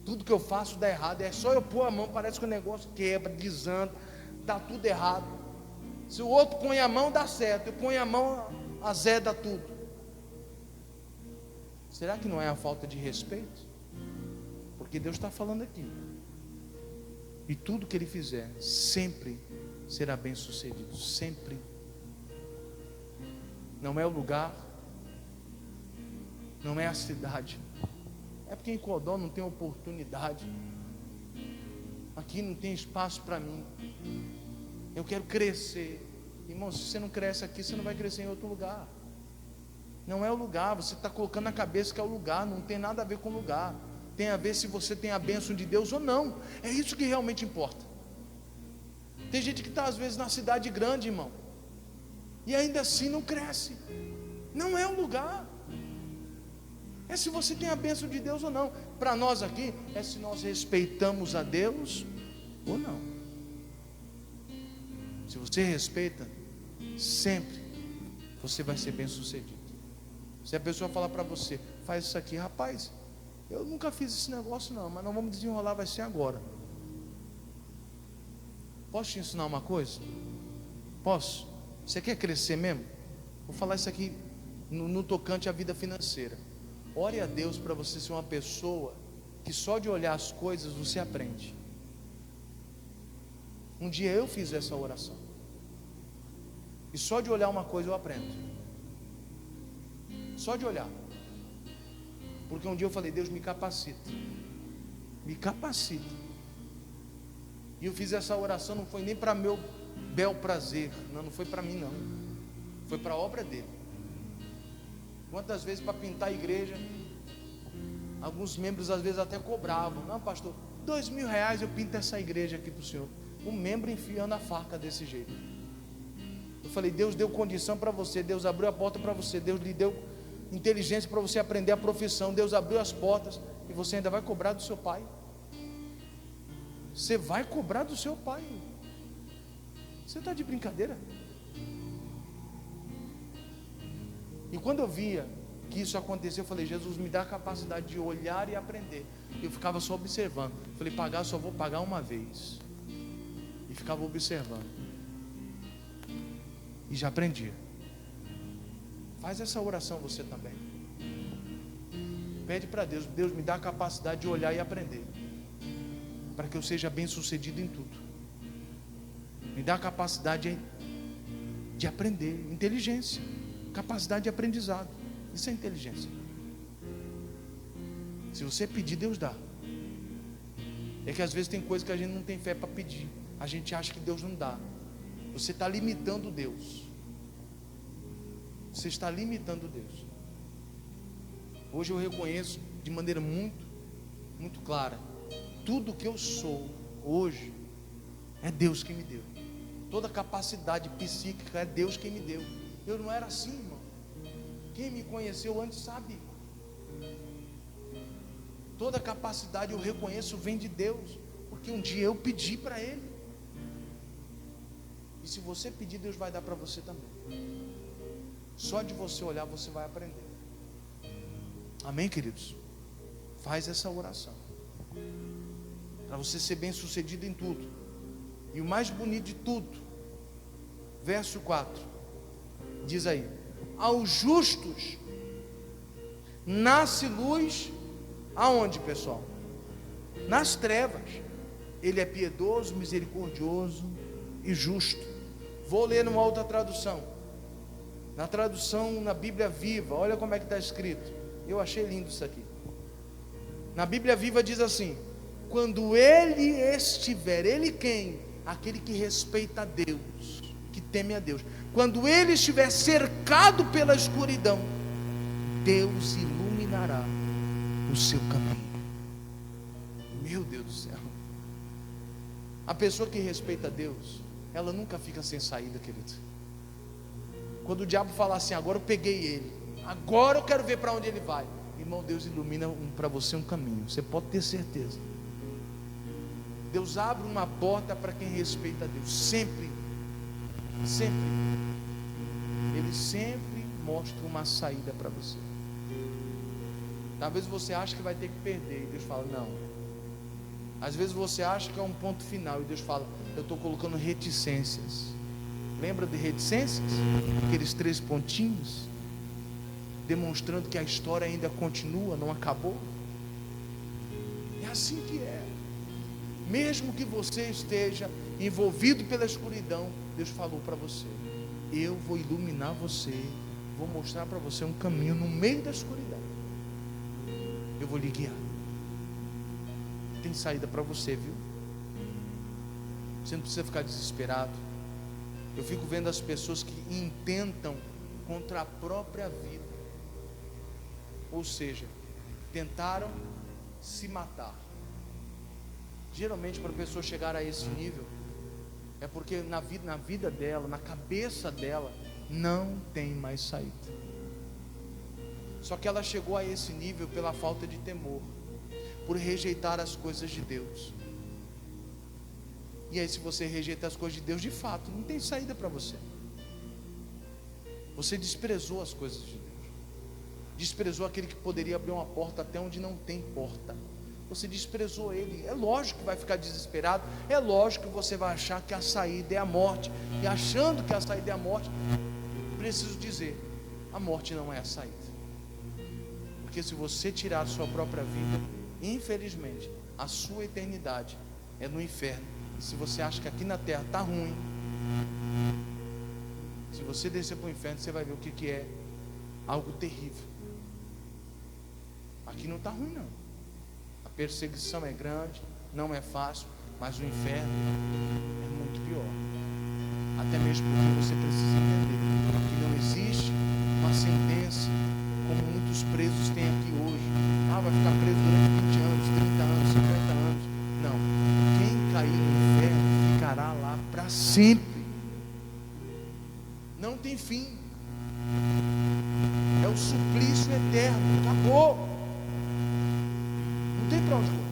Tudo que eu faço dá errado, é só eu pôr a mão, parece que o negócio quebra, desanda, dá tudo errado. Se o outro põe a mão, dá certo, eu ponho a mão, azeda tudo. Será que não é a falta de respeito? Porque Deus está falando aqui, e tudo que Ele fizer sempre será bem sucedido, sempre. Não é o lugar, não é a cidade, é porque em Codó não tem oportunidade, aqui não tem espaço para mim. Eu quero crescer. Irmão, se você não cresce aqui, você não vai crescer em outro lugar. Não é o lugar, você está colocando na cabeça que é o lugar, não tem nada a ver com o lugar. Tem a ver se você tem a bênção de Deus ou não. É isso que realmente importa. Tem gente que está às vezes na cidade grande, irmão, e ainda assim não cresce. Não é o lugar, é se você tem a bênção de Deus ou não. Para nós aqui, é se nós respeitamos a Deus ou não. Se você respeita, sempre você vai ser bem sucedido. Se a pessoa falar para você: faz isso aqui, rapaz, eu nunca fiz esse negócio não, mas nós vamos desenrolar, vai ser agora. Posso te ensinar uma coisa? Posso? Você quer crescer mesmo? Vou falar isso aqui no tocante à vida financeira. Ore a Deus para você ser uma pessoa que só de olhar as coisas você aprende. Um dia eu fiz essa oração, e só de olhar uma coisa eu aprendo. Só de olhar. Porque um dia eu falei: Deus, me capacita, me capacita. E eu fiz essa oração, não foi nem para meu bel prazer, não foi para mim não, foi para a obra dele. Quantas vezes para pintar a igreja, alguns membros às vezes até cobravam: não, pastor, R$2.000 eu pinto essa igreja aqui para o senhor. Um membro enfiando a faca desse jeito. Eu falei: Deus deu condição para você, Deus abriu a porta para você, Deus lhe deu inteligência para você aprender a profissão, Deus abriu as portas, e você ainda vai cobrar do seu pai? Você vai cobrar do seu pai? Você está de brincadeira? E quando eu via que isso aconteceu, eu falei: Jesus, me dá a capacidade de olhar e aprender. Eu ficava só observando. Falei: pagar, só vou pagar uma vez. E ficava observando. E já aprendia. Faz essa oração você também. Pede para Deus: Deus, me dá a capacidade de olhar e aprender, para que eu seja bem sucedido em tudo. Me dá a capacidade de aprender, inteligência, capacidade de aprendizado. Isso é inteligência. Se você pedir, Deus dá. É que às vezes tem coisa que a gente não tem fé para pedir. A gente acha que Deus não dá. Você está limitando Deus. Você está limitando Deus. Hoje eu reconheço de maneira muito clara: tudo que eu sou hoje é Deus que me deu. Toda capacidade psíquica é Deus quem me deu. Eu não era assim, irmão. Quem me conheceu antes sabe. Toda capacidade eu reconheço vem de Deus, porque um dia eu pedi para Ele. E se você pedir, Deus vai dar para você também. Só de você olhar você vai aprender. Amém, queridos? Faz essa oração, para você ser bem sucedido em tudo. E o mais bonito de tudo, verso 4, diz aí: aos justos nasce luz. Aonde, pessoal? Nas trevas. Ele é piedoso, misericordioso e justo. Vou ler numa outra tradução. Na tradução, na Bíblia Viva, olha como é que está escrito. Eu achei lindo isso aqui. Na Bíblia Viva diz assim: quando ele estiver, ele quem? Aquele que respeita a Deus, que teme a Deus. Quando ele estiver cercado pela escuridão, Deus iluminará o seu caminho. Meu Deus do céu. A pessoa que respeita a Deus, ela nunca fica sem saída, querido. Quando o diabo fala assim: agora eu peguei ele, agora eu quero ver para onde ele vai, irmão, Deus ilumina para você um caminho. Você pode ter certeza. Deus abre uma porta para quem respeita a Deus. Sempre. Ele sempre mostra uma saída para você. Talvez você ache que vai ter que perder, e Deus fala: não. Às vezes você acha que é um ponto final, e Deus fala: eu estou colocando reticências. Lembra de reticências? Aqueles 3 pontinhos, demonstrando que a história ainda continua, não acabou. É assim que é. Mesmo que você esteja envolvido pela escuridão, Deus falou para você: eu vou iluminar você, vou mostrar para você um caminho no meio da escuridão. Eu vou lhe guiar. Tem saída para você, viu? Você não precisa ficar desesperado. Eu fico vendo as pessoas que intentam contra a própria vida. Ou seja, tentaram se matar. Geralmente, para a pessoa chegar a esse nível, é porque na vida dela, na cabeça dela, não tem mais saída. Só que ela chegou a esse nível pela falta de temor, por rejeitar as coisas de Deus. E aí, se você rejeita as coisas de Deus, de fato, não tem saída para você. Você desprezou as coisas de Deus. Desprezou aquele que poderia abrir uma porta até onde não tem porta. Você desprezou ele. É lógico que vai ficar desesperado. É lógico que você vai achar que a saída é a morte. E achando que a saída é a morte, preciso dizer: a morte não é a saída. Porque se você tirar a sua própria vida, infelizmente, a sua eternidade é no inferno. E se você acha que aqui na terra está ruim, se você descer para o inferno, você vai ver o que é algo terrível. Aqui não está ruim, não. A perseguição é grande, não é fácil, mas o inferno é muito pior. Até mesmo porque você precisa entender que não existe uma sentença como muitos presos têm aqui hoje. Vai ficar preso durante 20 anos, 30 anos, 50 anos. Não. Quem cair no inferno ficará lá para sempre. Não tem fim. É o suplício eterno. Acabou. Não tem para onde correr.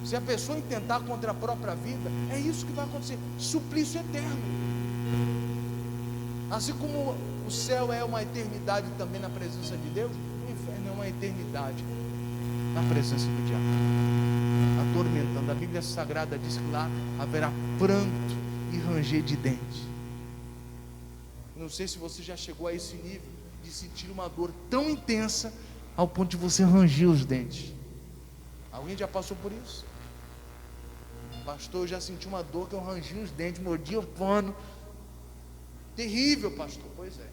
Se a pessoa intentar contra a própria vida, é isso que vai acontecer. Suplício eterno. Assim como o céu é uma eternidade também na presença de Deus, o inferno é uma eternidade na presença do diabo, atormentando. A Bíblia Sagrada diz que lá haverá pranto e ranger de dentes. Não sei se você já chegou a esse nível de sentir uma dor tão intensa ao ponto de você ranger os dentes. Alguém já passou por isso? Pastor, eu já senti uma dor que eu rangi os dentes, mordia o pano. Terrível, pastor. Pois é.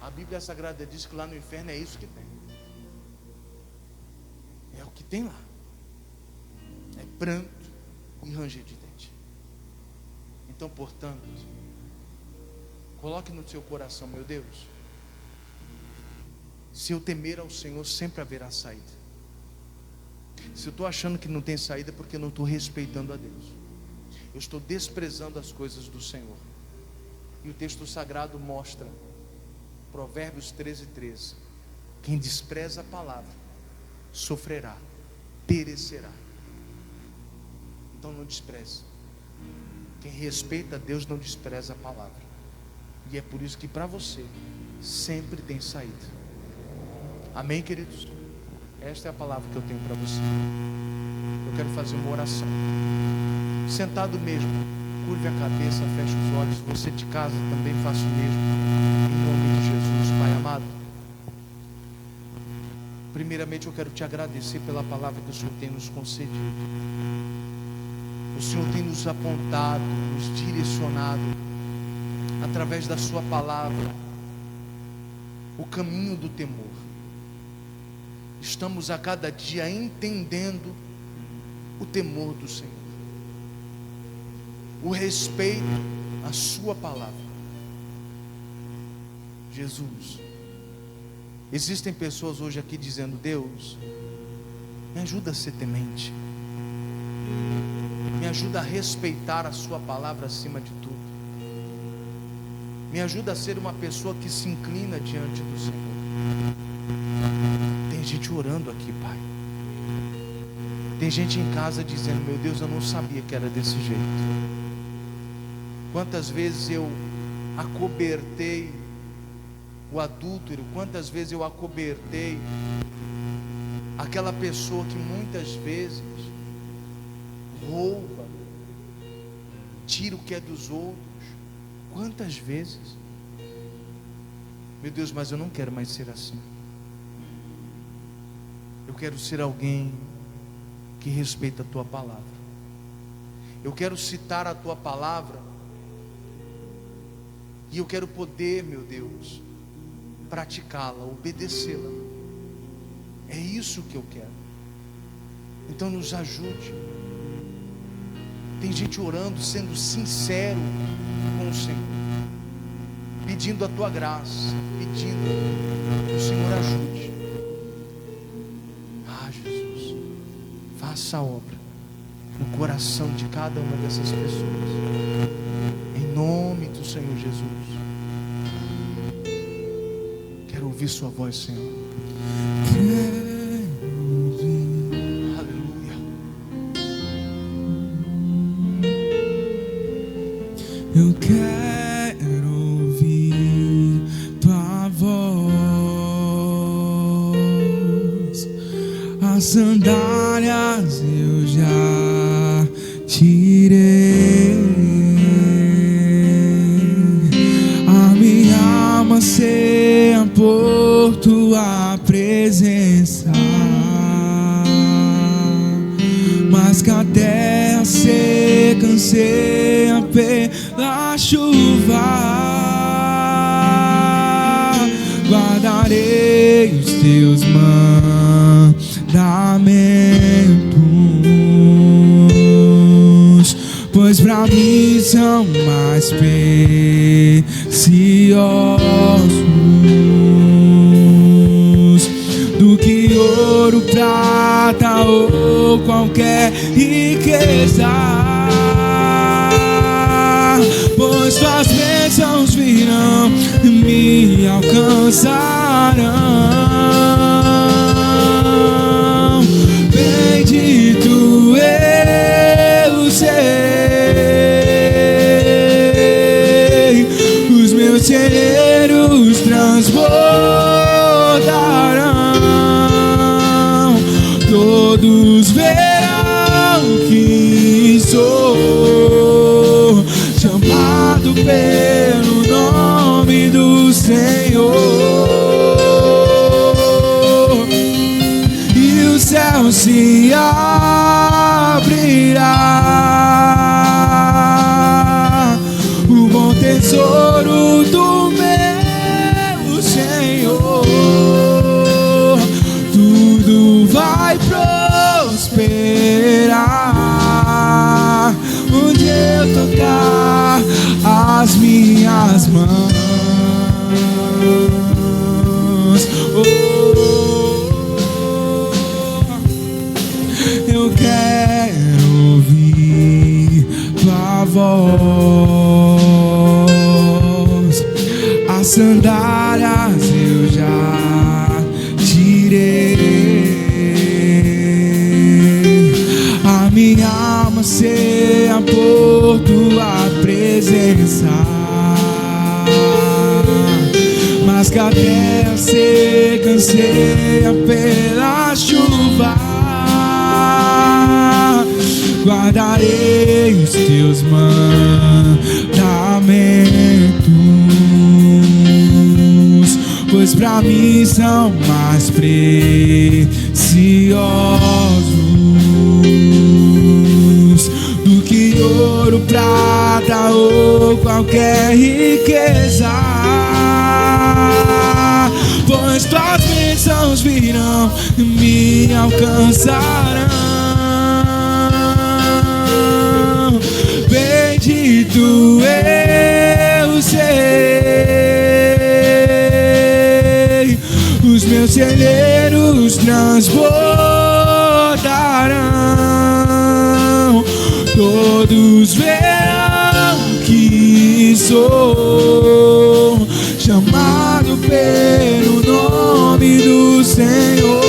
A Bíblia Sagrada diz que lá no inferno é isso que tem. É o que tem lá. É pranto e ranger de dente. Então, portanto, coloque no seu coração, meu Deus, se eu temer ao Senhor, sempre haverá saída. Se eu estou achando que não tem saída, é porque eu não estou respeitando a Deus. Eu estou desprezando as coisas do Senhor. E o texto sagrado mostra, Provérbios 13:13, quem despreza a palavra sofrerá, perecerá. Então não despreze. Quem respeita a Deus não despreza a palavra. E é por isso que para você sempre tem saída. Amém, queridos? Esta é a palavra que eu tenho para você. Eu quero fazer uma oração. Sentado mesmo, curve a cabeça, feche os olhos. Você de casa também faça o mesmo. Em nome de Jesus, Pai amado. Primeiramente eu quero te agradecer pela palavra que o Senhor tem nos concedido. O Senhor tem nos apontado, nos direcionado, através da sua palavra, o caminho do temor. Estamos a cada dia entendendo o temor do Senhor, o respeito à sua palavra. Jesus, existem pessoas hoje aqui dizendo: Deus, me ajuda a ser temente, me ajuda a respeitar a sua palavra acima de tudo, me ajuda a ser uma pessoa que se inclina diante do Senhor. Tem gente orando aqui, Pai. Tem gente em casa dizendo: meu Deus, eu não sabia que era desse jeito. Quantas vezes eu acobertei o adúltero, quantas vezes eu acobertei aquela pessoa que muitas vezes rouba, tira o que é dos outros. Quantas vezes? Meu Deus, mas eu não quero mais ser assim. Eu quero ser alguém que respeita a tua palavra. Eu quero citar a tua palavra e eu quero poder, meu Deus, praticá-la, obedecê-la. É isso que eu quero. Então nos ajude. Tem gente orando, sendo sincero com o Senhor, pedindo a tua graça, pedindo que o Senhor ajude. Jesus, faça a obra no coração de cada uma dessas pessoas, em nome do Senhor Jesus. Quero ouvir sua voz, Senhor. Aleluia. Eu quero ouvir tua voz. As sandálias eu já tirei, a minha alma anseia por tua presença, mas que a terra seca anseia pela chuva. Guardarei os teus mandamentos, pois pra mim são mais preciosos do que ouro, prata ou qualquer riqueza. Pois tuas bênçãos virão e me alcançarão. Bendito eu sei, os meus celeiros transbordarão, todos verão que sou chamado pelo nome do Senhor, e o céu se abrirá, o bom tesouro do meu Senhor, tudo vai prosperar onde eu tocar as minhas mãos. Eu quero ouvir tua voz, as sandálias eu já tirei, a minha alma anseia por tua presença, mas cadê a seca anseia pela chuva? Guardarei os teus mandamentos, pois pra mim são mais preciosos do que ouro, prata ou qualquer riqueza, pois tuas bênçãos virão e me alcançarão. Bendito eu sei, os meus celeiros transbordarão, todos verão que sou chamado pelo nome do Senhor,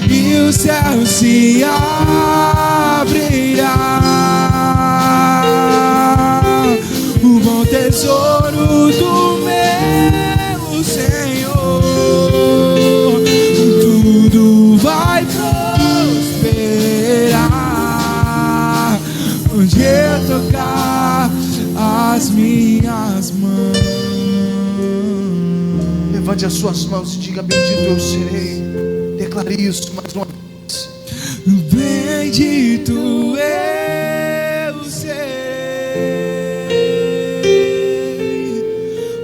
e o céu se abrirá, o bom tesouro do meu Senhor, tudo vai prosperar onde eu tocar as minhas mãos. Levante as suas mãos e diga: bendito eu serei. Declare isso mais uma vez. Bendito eu serei,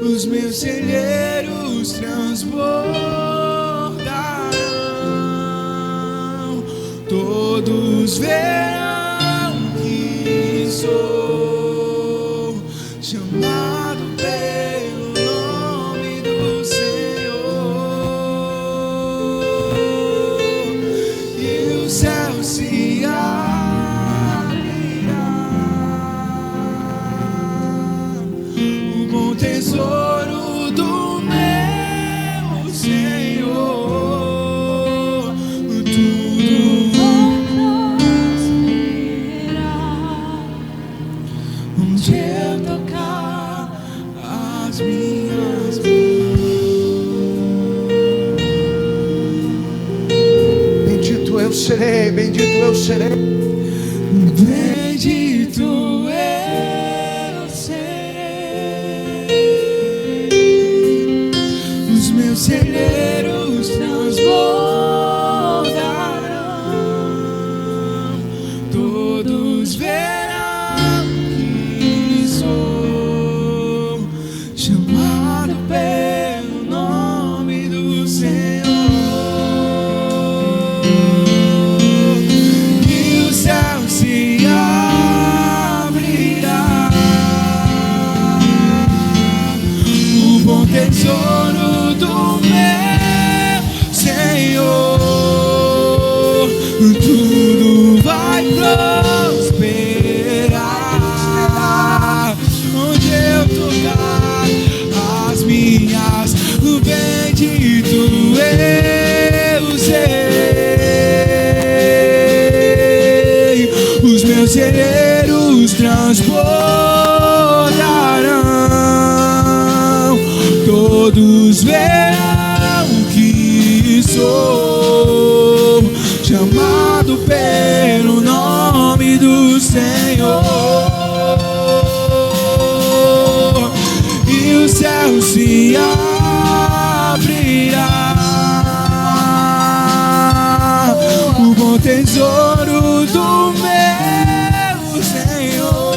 os meus celeiros transbordarão, todos verão que sou chamado pelo nome do Senhor, e o céu se abrirá, o bom tesouro do meu Senhor, tudo onde eu tocar as minhas mãos. Bendito eu serei, bendito eu serei. Bendito eu serei, os meus celeiros transbordarão, todos verão que sou chamado pelo nome do Senhor, e o céu se abrirá, se abrirá. O bom tesouro do meu Senhor,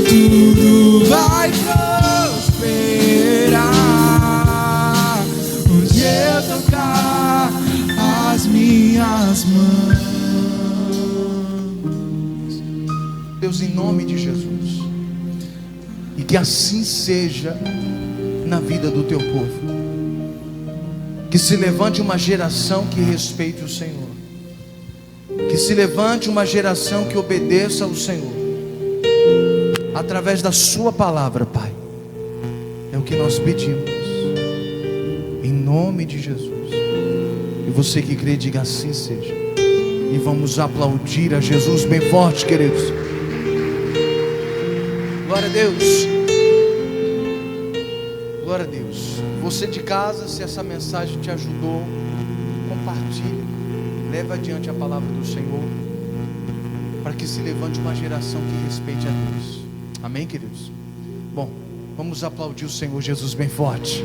tudo vai prosperar onde eu tocar as minhas mãos. Deus, em nome de Jesus, e que assim seja na vida do teu povo. Que se levante uma geração que respeite o Senhor. Que se levante uma geração que obedeça ao Senhor. Através da sua palavra, Pai. É o que nós pedimos. Em nome de Jesus. E você que crê, diga assim seja. E vamos aplaudir a Jesus bem forte, queridos. Glória a Deus. Glória a Deus. Você de casa, se essa mensagem te ajudou, compartilhe, leve adiante a palavra do Senhor, para que se levante uma geração que respeite a Deus. Amém, queridos? Bom, vamos aplaudir o Senhor Jesus bem forte.